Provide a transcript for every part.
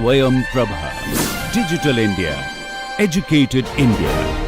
Swayam Prabha. Digital India. Educated India.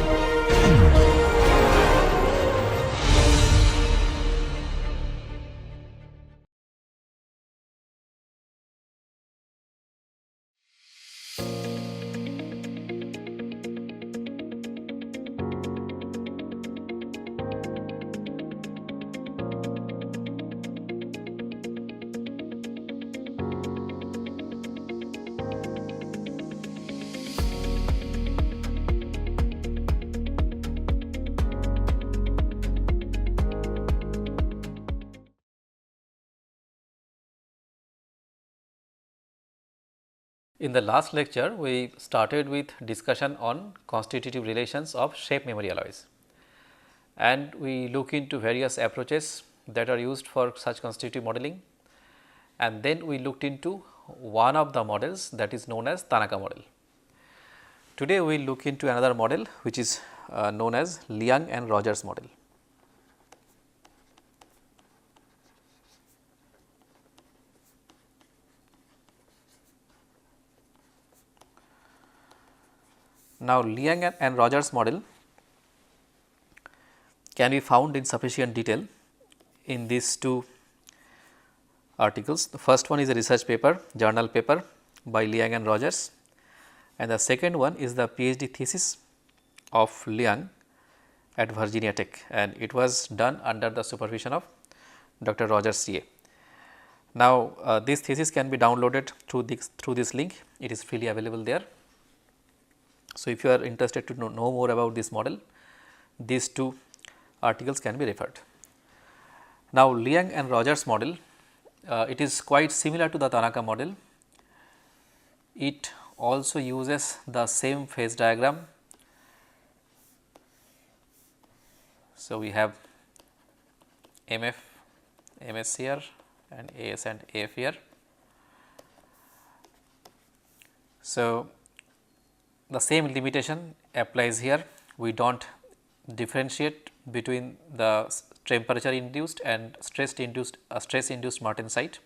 In the last lecture, we started with discussion on constitutive relations of shape memory alloys, and we look into various approaches that are used for such constitutive modeling, and then we looked into one of the models that is known as Tanaka model. Today, we will look into another model which is known as Liang and Rogers model. Now, Liang and Rogers model can be found in sufficient detail in these two articles. The first one is a research paper, journal paper by Liang and Rogers, and the second one is the PhD thesis of Liang at Virginia Tech, and it was done under the supervision of Dr. Rogers CA. Now, this thesis can be downloaded through this link. It is freely available there. So, if you are interested to know more about this model, these two articles can be referred. Now, Liang and Rogers model, it is quite similar to the Tanaka model. It also uses the same phase diagram. So, we have MF, MS here and AS and AF here. So, the same limitation applies here. We do not differentiate between the temperature induced and stress induced martensite.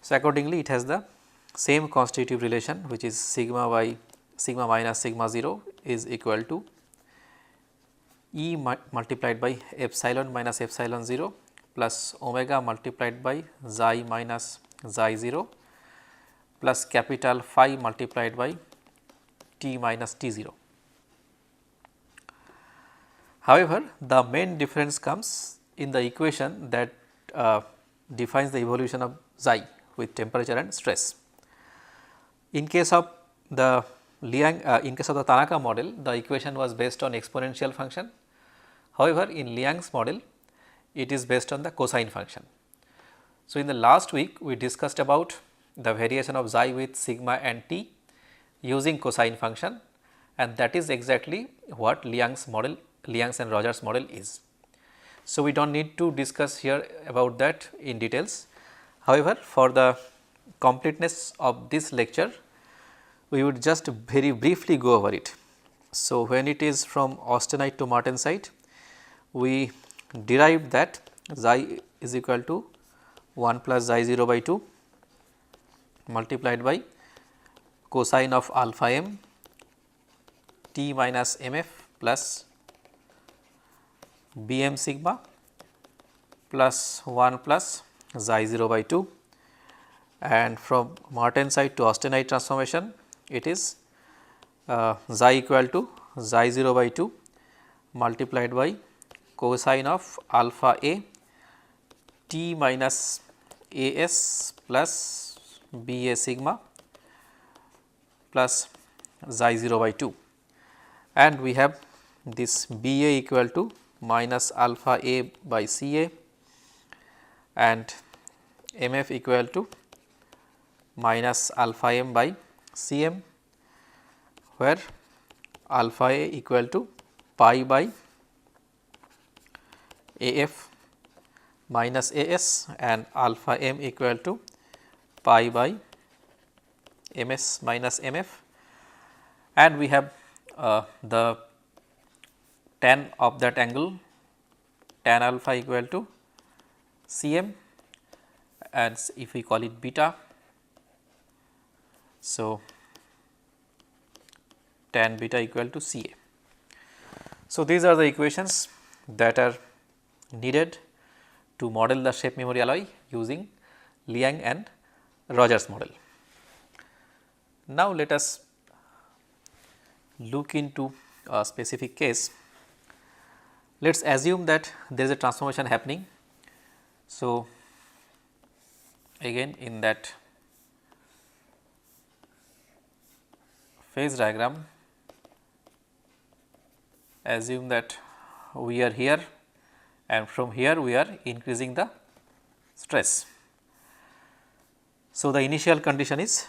So, accordingly it has the same constitutive relation, which is sigma by sigma minus sigma 0 is equal to E multiplied by epsilon minus epsilon 0 plus omega multiplied by xi minus xi 0 plus capital phi multiplied by T minus T 0. However, the main difference comes in the equation that defines the evolution of xi with temperature and stress. In case of the Liang, in case of the Tanaka model, the equation was based on exponential function. However, in Liang's model, it is based on the cosine function. So, in the last week, we discussed about the variation of xi with sigma and T using cosine function, and that is exactly what Liang's and Rogers model is. So, we do not need to discuss here about that in details. However, for the completeness of this lecture, we would just very briefly go over it. So, when it is from austenite to martensite, we derived that xi is equal to 1 plus xi 0 by 2 multiplied by cosine of alpha m T minus mf plus Bm sigma plus 1 plus xi 0 by 2, and from martensite to austenite transformation, it is xi equal to xi 0 by 2 multiplied by cosine of alpha a T minus as plus Ba sigma plus xi 0 by 2, and we have this Ba equal to minus alpha a by Ca and Mf equal to minus alpha m by Cm, where alpha a equal to pi by Af minus As and alpha m equal to pi by Ms minus Mf, and we have the tan of that angle, tan alpha equal to Cm, and if we call it beta, So, tan beta equal to Ca. So, these are the equations that are needed to model the shape memory alloy using Liang and Rogers model. Now, let us look into a specific case. Let us assume that there is a transformation happening. So, again in that phase diagram, assume that we are here and from here we are increasing the stress. So, the initial condition is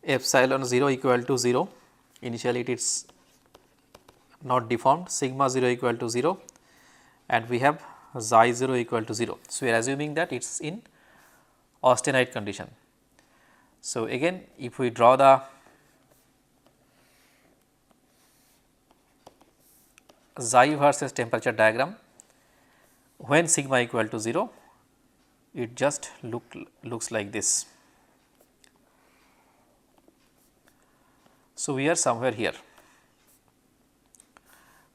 epsilon 0 equal to 0, initially it is not deformed, sigma 0 equal to 0 and we have xi 0 equal to 0. So, we are assuming that it is in austenite condition. So, again if we draw the xi versus temperature diagram, when sigma equal to 0, it just looks like this. So, we are somewhere here.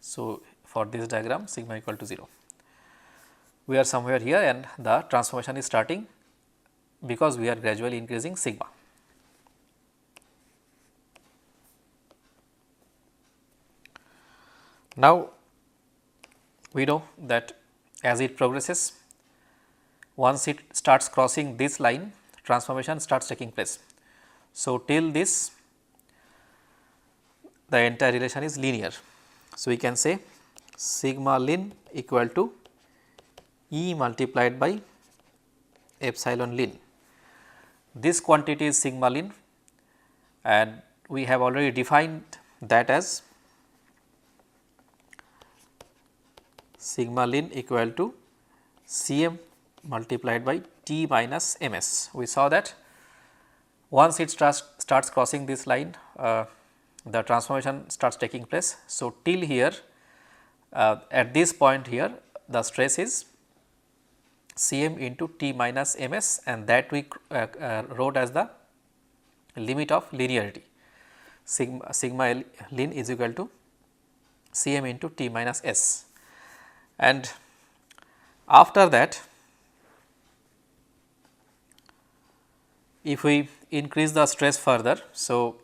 So, for this diagram sigma equal to 0, we are somewhere here and the transformation is starting because we are gradually increasing sigma. Now, we know that as it progresses, once it starts crossing this line, transformation starts taking place. So, till this the entire relation is linear. So, we can say sigma lin equal to E multiplied by epsilon lin. This quantity is sigma lin and we have already defined that as sigma lin equal to Cm multiplied by T minus Ms. We saw that once it starts crossing this line, the transformation starts taking place. So, till here at this point here the stress is Cm into T minus Ms and that we wrote as the limit of linearity. Sigma lin is equal to Cm into T minus S, and after that if we increase the stress further. So,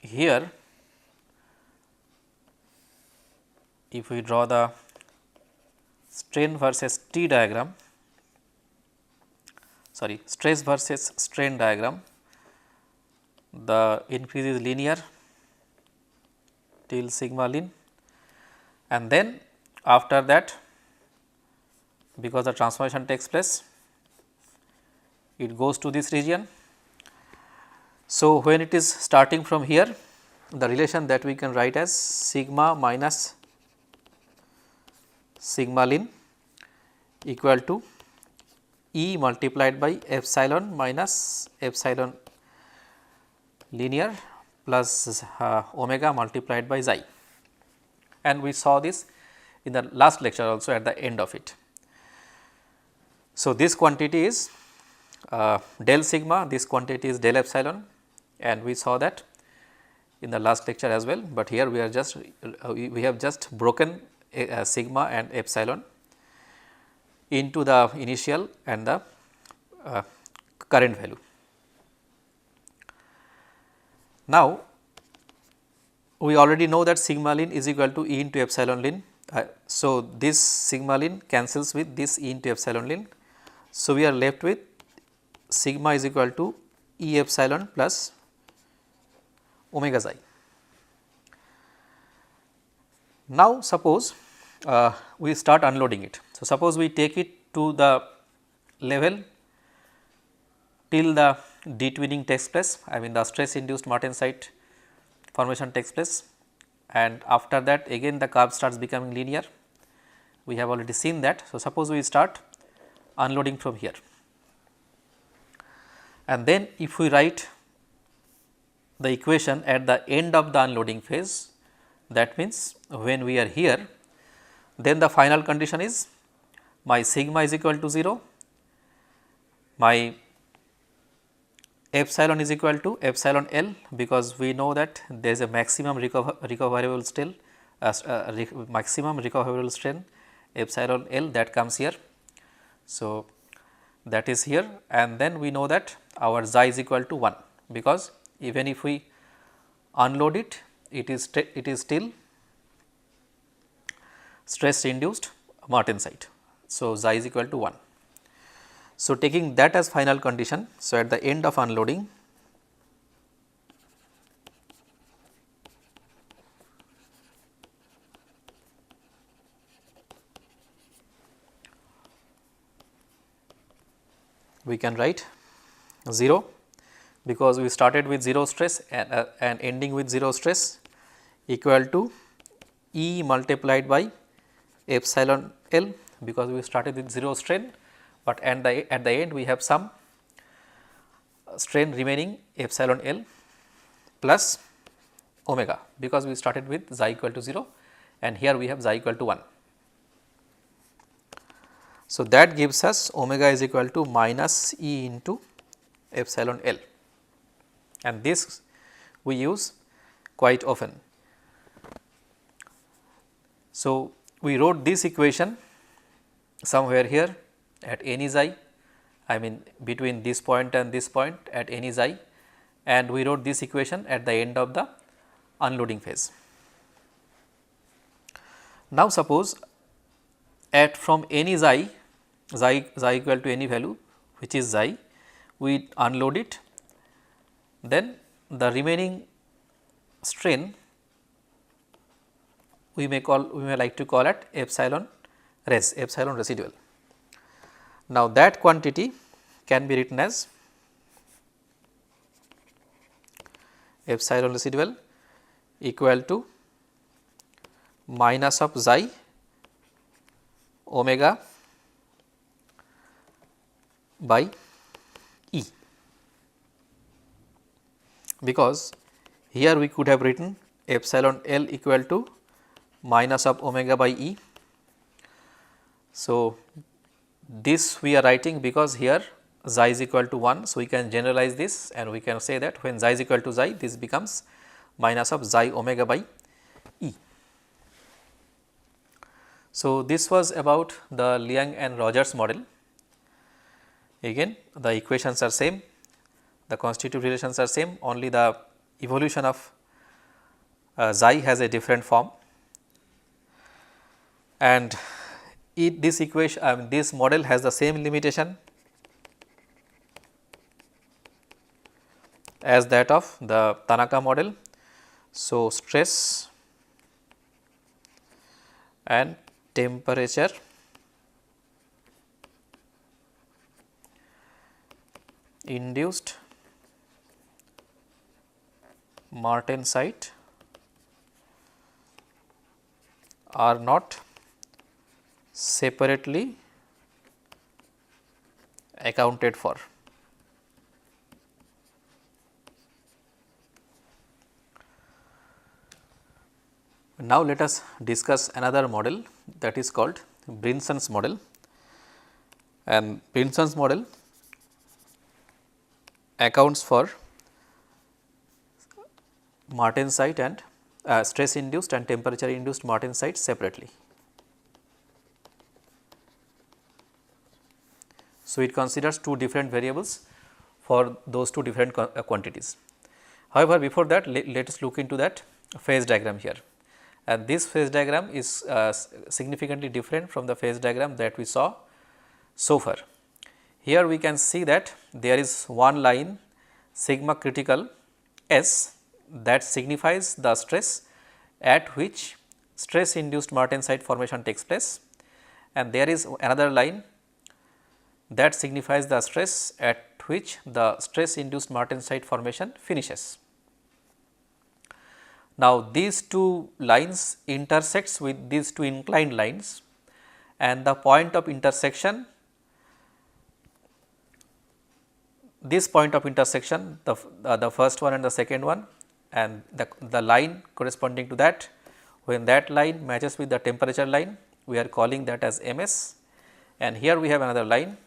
here if we draw the strain versus T diagram, stress versus strain diagram, the increase is linear till sigma lin and then after that, because the transformation takes place, it goes to this region. So, when it is starting from here, the relation that we can write as sigma minus sigma lin equal to E multiplied by epsilon minus epsilon linear plus omega multiplied by xi, and we saw this in the last lecture also at the end of it. So, this quantity is del sigma, this quantity is del epsilon, and we saw that in the last lecture as well, but here we are just we have just broken sigma and epsilon into the initial and the current value. Now, we already know that sigma lin is equal to E into epsilon lin. So, this sigma lin cancels with this E into epsilon lin. So, we are left with sigma is equal to E epsilon plus omega xi. Now, suppose we start unloading it. So, suppose we take it to the level till the detwinning takes place, I mean the stress induced martensite formation takes place, and after that again the curve starts becoming linear. We have already seen that. So, suppose we start unloading from here, and then if we write the equation at the end of the unloading phase, that means when we are here, then the final condition is my sigma is equal to 0, my epsilon is equal to epsilon L, because we know that there is a maximum recoverable strain, maximum recoverable strain epsilon L, that comes here. So, that is here, and then we know that our xi is equal to 1, because even if we unload it, it is still stress induced martensite. So, xi is equal to 1. So, taking that as final condition, so at the end of unloading, we can write 0, because we started with 0 stress and ending with 0 stress, equal to E multiplied by epsilon L, because we started with 0 strain, but at the end we have some strain remaining epsilon L plus omega, because we started with xi equal to 0 and here we have xi equal to 1. So, that gives us omega is equal to minus E into epsilon L, and this we use quite often. So, we wrote this equation somewhere here at any xi, I mean between this point and this point at any xi, and we wrote this equation at the end of the unloading phase. Now, suppose at from any xi equal to any value which is xi, we unload it, then the remaining strain we may like to call it epsilon residual. Now, that quantity can be written as epsilon residual equal to minus of xi omega by E, because here we could have written epsilon L equal to minus of omega by E. So, this we are writing because here xi is equal to 1. So, we can generalize this and we can say that when xi is equal to xi, this becomes minus of xi omega by E. So, this was about the Liang and Rogers model. Again the equations are same, the constitutive relations are same, only the evolution of xi has a different form, and this equation this model has the same limitation as that of the Tanaka model. So, stress and temperature induced martensite are not separately accounted for. Now, let us discuss another model, that is called Brinson's model, and Brinson's model accounts for martensite and stress induced and temperature induced martensite separately. So, it considers two different variables for those two different quantities. However, before that let us look into that phase diagram here, and this phase diagram is significantly different from the phase diagram that we saw so far. Here we can see that there is one line sigma critical S that signifies the stress at which stress induced martensite formation takes place, and there is another line that signifies the stress at which the stress induced martensite formation finishes. Now, these two lines intersects with these two inclined lines, and the point of intersection, this point of intersection, the first one and the second one, and the line corresponding to that, when that line matches with the temperature line, we are calling that as MS, and here we have another line,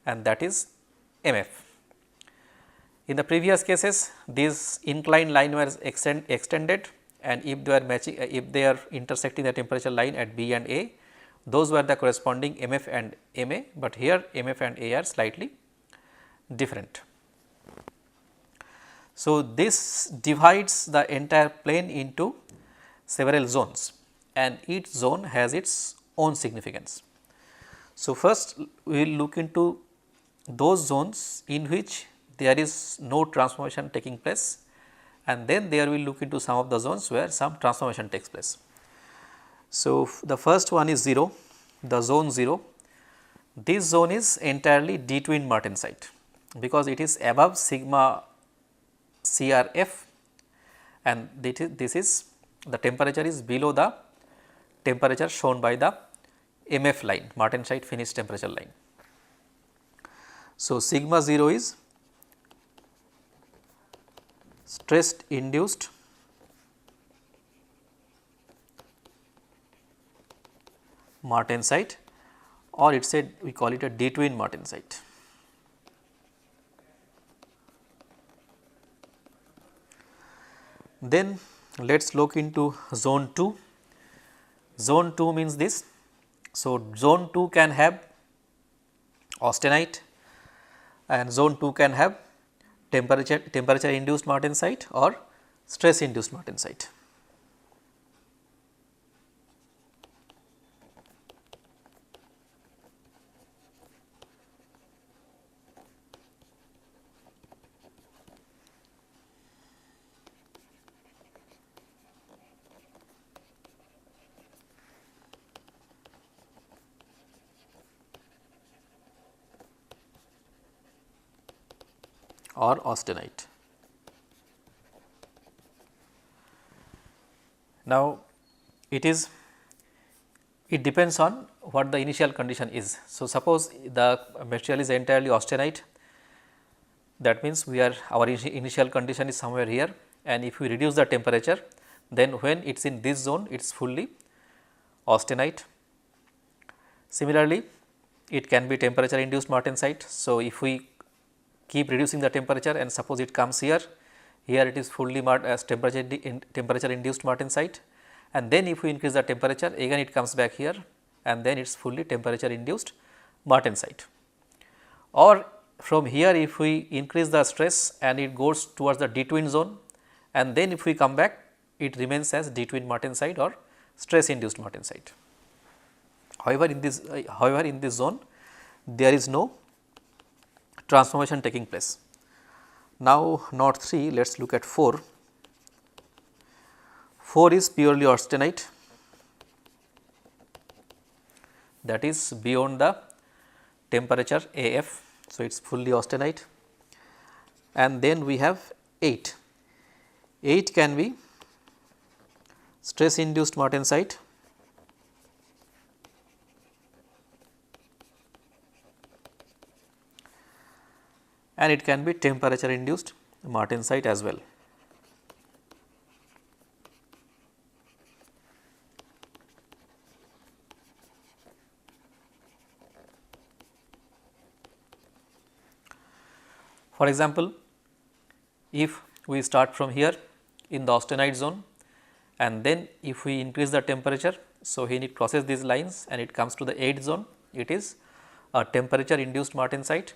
and that is MF. In the previous cases, this inclined line was extended, and if they are matching, if they are intersecting the temperature line at B and A, those were the corresponding MF and MA, but here MF and A are slightly different. So, this divides the entire plane into several zones, and each zone has its own significance. So, first we will look into those zones in which there is no transformation taking place, and then there we will look into some of the zones where some transformation takes place. So, the first one is 0, the zone 0. This zone is entirely D-twin martensite, because it is above sigma CRF, and this is the temperature is below the temperature shown by the MF line, martensite finish temperature line. So, sigma 0 is stress induced martensite, or it said we call it a D-twin martensite. Then let us look into zone 2. Zone 2 means this. So, zone 2 can have austenite, and zone 2 can have temperature induced martensite or stress induced martensite. Or austenite. Now, it depends on what the initial condition is. So, suppose the material is entirely austenite, that means our initial condition is somewhere here, and if we reduce the temperature, then when it is in this zone it is fully austenite. Similarly, it can be temperature induced martensite. So, if we keep reducing the temperature and suppose it comes here it is fully as temperature induced martensite, and then if we increase the temperature again it comes back here, and then it is fully temperature induced martensite. Or from here if we increase the stress and it goes towards the D-twin zone, and then if we come back it remains as D-twin martensite or stress induced martensite. However, in this zone there is no transformation taking place. Now, node 3, let us look at 4. 4 is purely austenite, that is beyond the temperature AF. So, it is fully austenite, and then we have 8. 8 can be stress induced martensite, and it can be temperature induced martensite as well. For example, if we start from here in the austenite zone, and then if we increase the temperature, so when it crosses these lines and it comes to the 8th zone, it is a temperature induced martensite.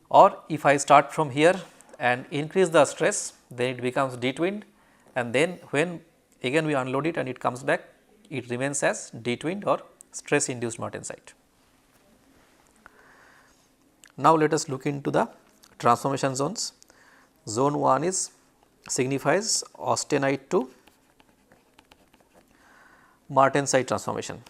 Or if I start from here and increase the stress, then it becomes D-twinned, and then when again we unload it and it comes back, it remains as D-twinned or stress induced martensite. Now, let us look into the transformation zones. Zone 1 signifies austenite to martensite transformation.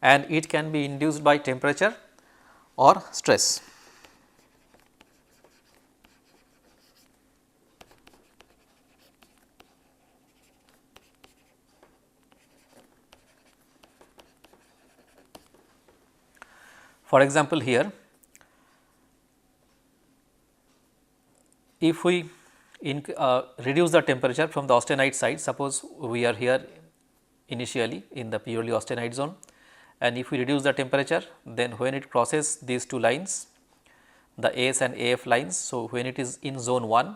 And it can be induced by temperature or stress. For example, here if we reduce the temperature from the austenite side, suppose we are here initially in the purely austenite zone, and if we reduce the temperature, then when it crosses these two lines, the AS and AF lines. So, when it is in zone 1,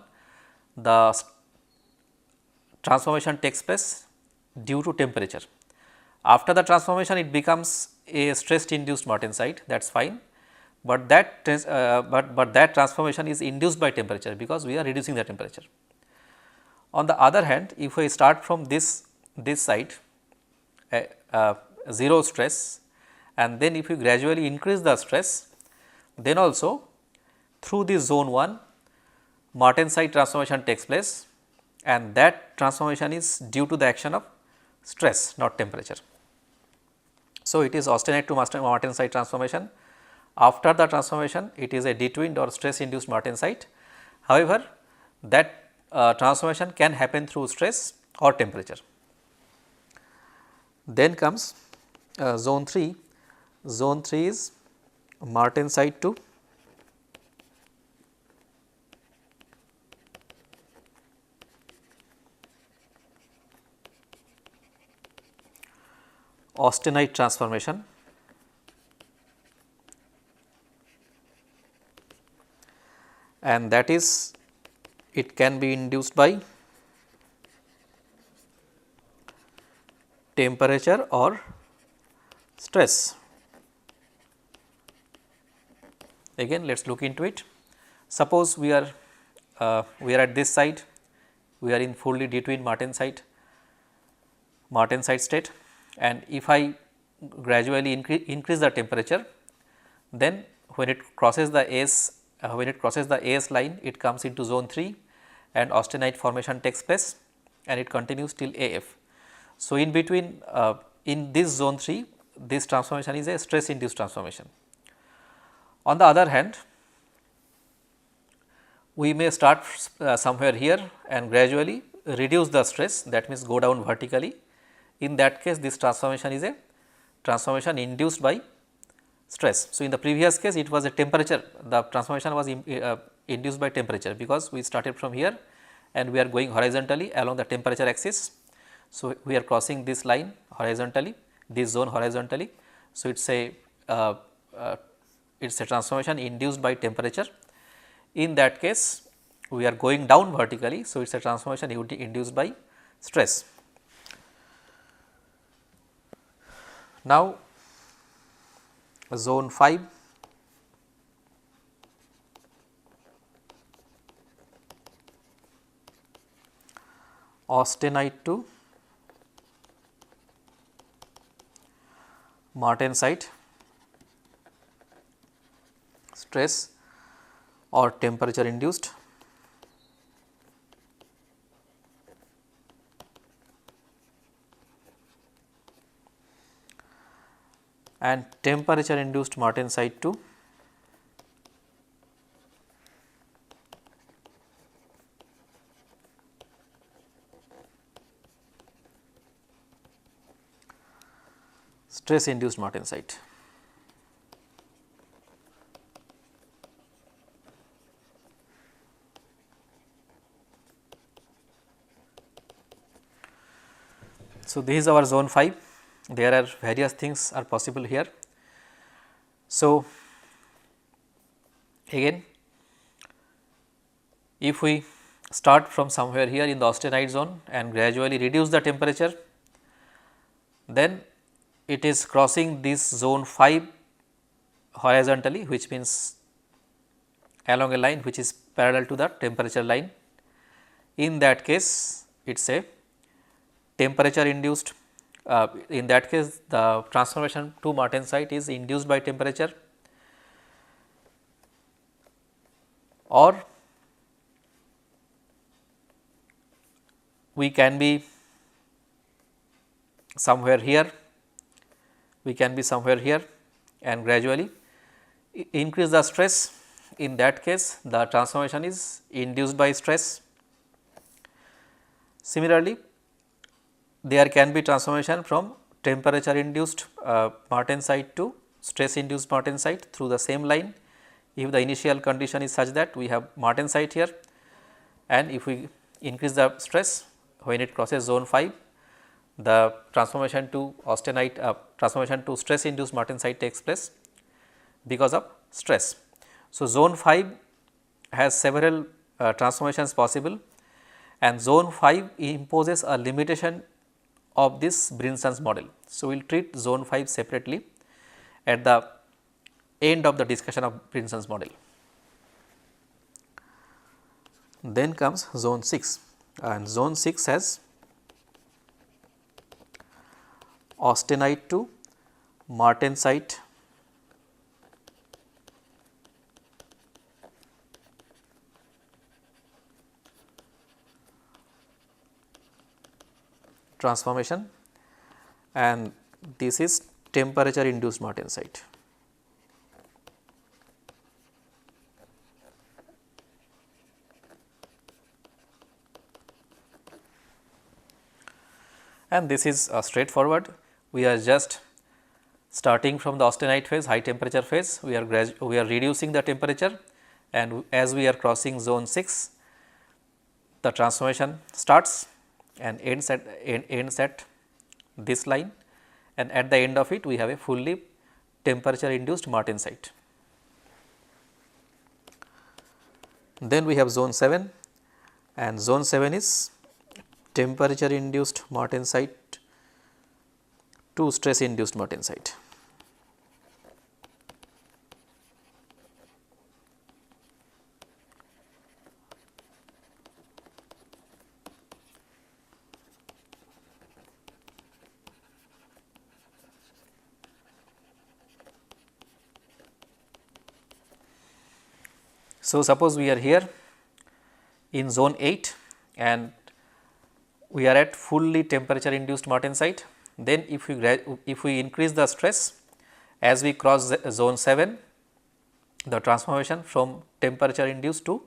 the transformation takes place due to temperature. After the transformation, it becomes a stress induced martensite, that is fine, but that that transformation is induced by temperature, because we are reducing the temperature. On the other hand, if we start from this side, 0 stress, and then if you gradually increase the stress, then also through this zone 1 martensite transformation takes place, and that transformation is due to the action of stress, not temperature. So, it is austenite to martensite transformation. After the transformation, it is a detwinned or stress induced martensite. However, that transformation can happen through stress or temperature. Then comes zone 3. Zone 3 is martensite to austenite transformation, and that is, it can be induced by temperature or stress. Again, let us look into it. Suppose we are at this side, we are in fully detwinned martensite state, and if I gradually increase the temperature, then when it crosses the AS line, it comes into zone 3 and austenite formation takes place, and it continues till AF. So, in between in this zone 3, this transformation is a stress induced transformation. On the other hand, we may start somewhere here and gradually reduce the stress, that means go down vertically. In that case, this transformation is a transformation induced by stress. So, in the previous case, it was a temperature, the transformation was induced by temperature, because we started from here and we are going horizontally along the temperature axis. So, we are crossing this line horizontally, this zone horizontally. So, it is a transformation induced by temperature. In that case, we are going down vertically. So, it is a transformation induced by stress. Now, zone 5, austenite to martensite stress or temperature induced. And temperature induced martensite to stress induced martensite. So, this is our zone 5. There are various things are possible here. So, again, if we start from somewhere here in the austenite zone and gradually reduce the temperature, then it is crossing this zone 5 horizontally, which means along a line which is parallel to the temperature line. In that case, it is a temperature induced. In that case, the transformation to martensite is induced by temperature, or we can be somewhere here, and gradually increase the stress. In that case, the transformation is induced by stress. Similarly, there can be transformation from temperature induced martensite to stress induced martensite through the same line, if the initial condition is such that we have martensite here. and if we increase the stress when it crosses zone 5, the transformation to austenite transformation to stress induced martensite takes place because of stress. So, zone 5 has several transformations possible, and zone 5 imposes a limitation of this Brinson's model. So, we will treat zone 5 separately at the end of the discussion of Brinson's model. Then comes zone 6, and zone 6 has austenite to martensite transformation, and this is temperature induced martensite. And this is straightforward. We are just starting from the austenite phase, high temperature phase. We are reducing the temperature, and as we are crossing zone 6, the transformation starts and ends at this line, and at the end of it we have a fully temperature induced martensite. Then we have zone 7, and zone 7 is temperature induced martensite to stress induced martensite. So, suppose we are here in zone 8 and we are at fully temperature induced martensite. Then if we increase the stress as we cross zone 7, the transformation from temperature induced to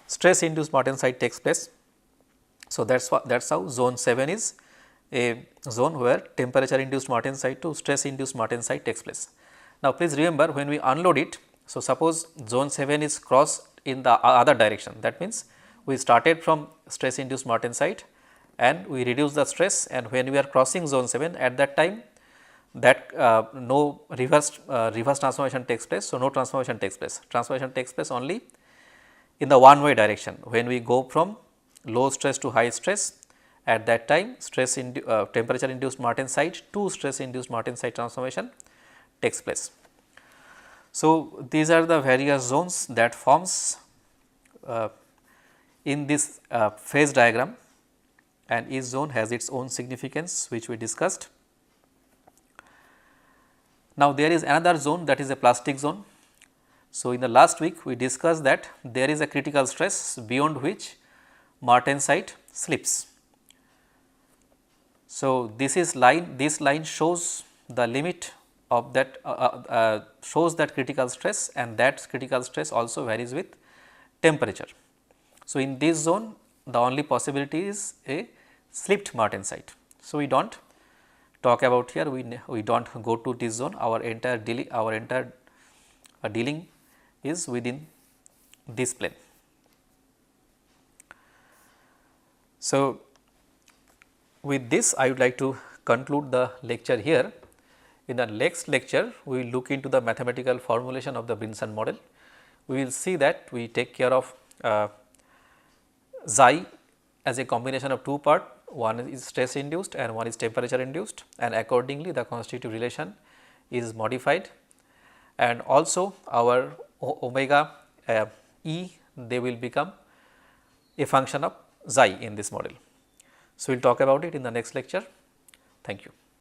stress induced martensite takes place. So, that is how zone 7 is a zone where temperature induced martensite to stress induced martensite takes place. Now, please remember when we unload it. So, suppose zone 7 is crossed in the other direction, that means we started from stress induced martensite and we reduce the stress, and when we are crossing zone 7, at that time that no reverse transformation takes place. So, no transformation takes place. Transformation takes place only in the one way direction. When we go from low stress to high stress, at that time temperature induced martensite to stress induced martensite transformation takes place. So, these are the various zones that forms in this phase diagram, and each zone has its own significance which we discussed. Now, there is another zone, that is a plastic zone. So, in the last week we discussed that there is a critical stress beyond which martensite slips. So, this line shows the limit of that shows that critical stress, and that critical stress also varies with temperature. So, in this zone the only possibility is a slipped martensite. So, we do not talk about here, we do not go to this zone, our entire dealing is within this plane. So, with this I would like to conclude the lecture here. In the next lecture, we will look into the mathematical formulation of the Brinson model. We will see that we take care of xi as a combination of two parts, one is stress induced and one is temperature induced, and accordingly the constitutive relation is modified, and also our omega e, they will become a function of xi in this model. So, we will talk about it in the next lecture. Thank you.